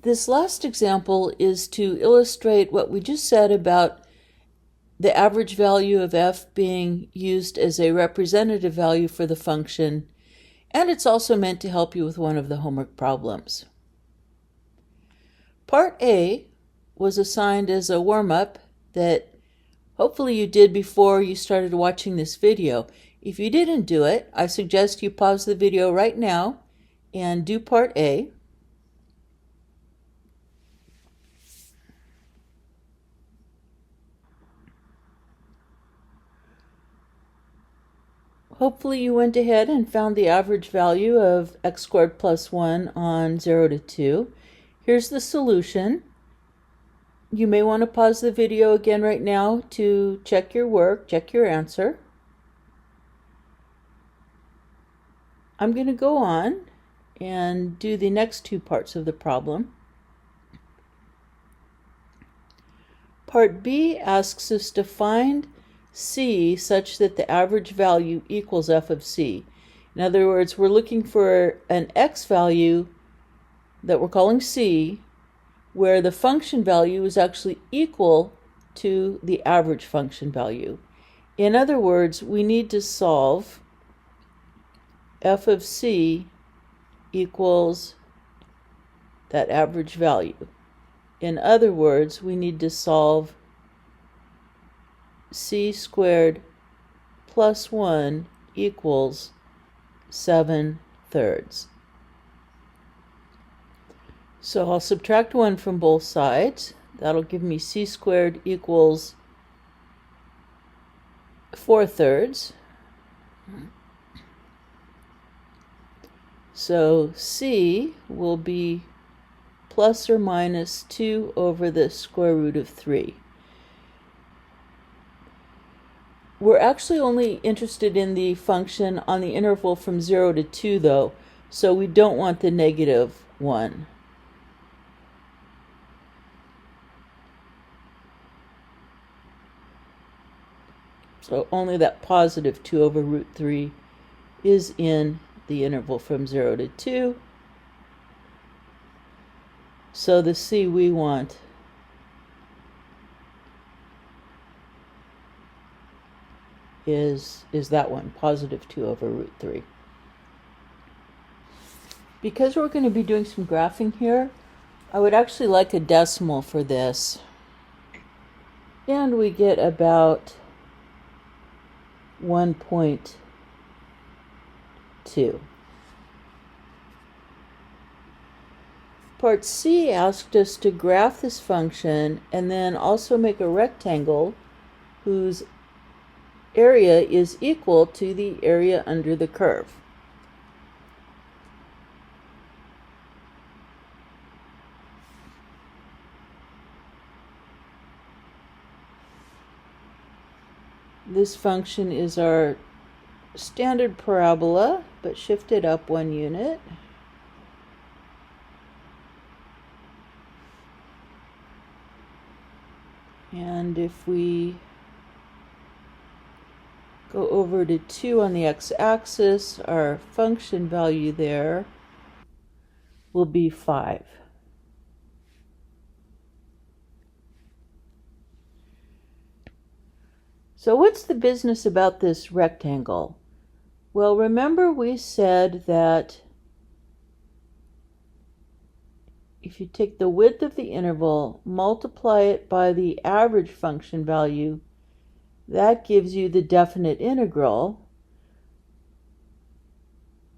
This last example is to illustrate what we just said about the average value of f being used as a representative value for the function, and it's also meant to help you with one of the homework problems. Part A was assigned as a warm-up that hopefully you did before you started watching this video. If you didn't do it, I suggest you pause the video right now and do Part A. Hopefully you went ahead and found the average value of x squared plus 1 on 0 to 2. Here's the solution. You may want to pause the video again right now to check your work, check your answer. I'm going to go on and do the next two parts of the problem. Part B asks us to find C such that the average value equals f of C. In other words, we're looking for an x value that we're calling C, where the function value is actually equal to the average function value. In other words, we need to solve f of C equals that average value. In other words, we need to solve c squared plus 1 equals 7/3. So I'll subtract 1 from both sides. That'll give me c squared equals 4/3. So c will be plus or minus 2 over the square root of 3. We're actually only interested in the function on the interval from 0 to 2 though, so we don't want the negative 1. So only that positive 2 over root 3 is in the interval from 0 to 2. So the c we want is that one, positive 2 over root 3. Because we're going to be doing some graphing here, I would actually like a decimal for this. And we get about 1.2. Part C asked us to graph this function and then also make a rectangle whose area is equal to the area under the curve. This function is our standard parabola, but shifted up 1 unit. And if we go over to 2 on the x-axis, our function value there will be 5. So what's the business about this rectangle? Well, remember we said that if you take the width of the interval, multiply it by the average function value, that gives you the definite integral,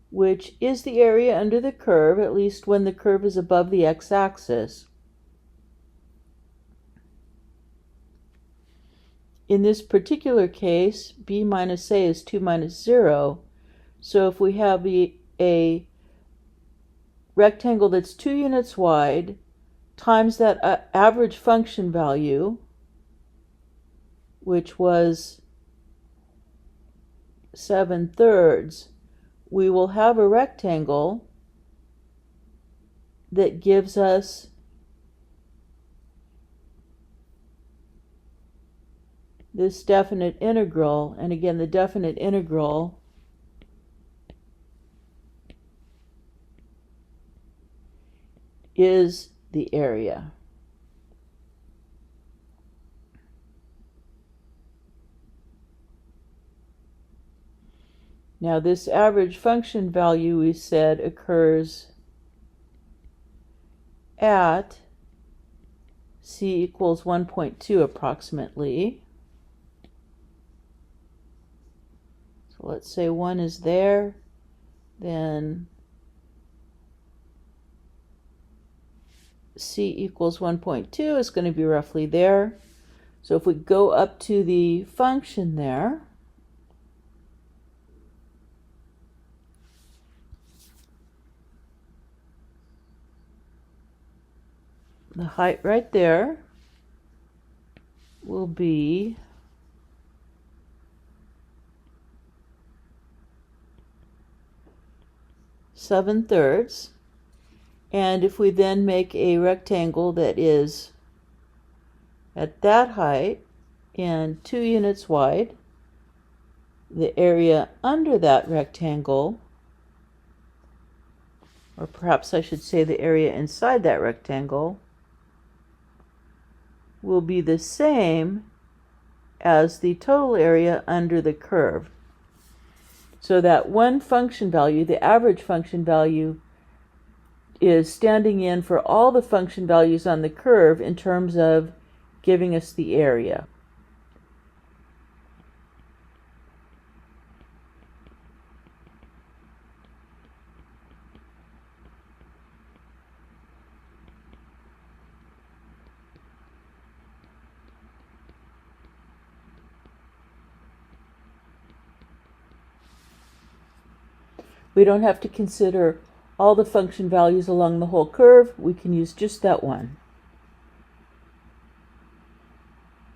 which is the area under the curve, at least when the curve is above the x-axis. In this particular case, b minus a is 2 minus 0. So if we have a rectangle that's 2 units wide times that average function value, which was 7/3, we will have a rectangle that gives us this definite integral. And again, the definite integral is the area. Now this average function value we said occurs at c equals 1.2 approximately. So let's say 1 is there, then c equals 1.2 is going to be roughly there. So if we go up to the function there, the height right there will be seven-thirds. And if we then make a rectangle that is at that height and 2 units wide, the area under that rectangle, or perhaps I should say the area inside that rectangle, will be the same as the total area under the curve. So that one function value, the average function value, is standing in for all the function values on the curve in terms of giving us the area. We don't have to consider all the function values along the whole curve. We can use just that one.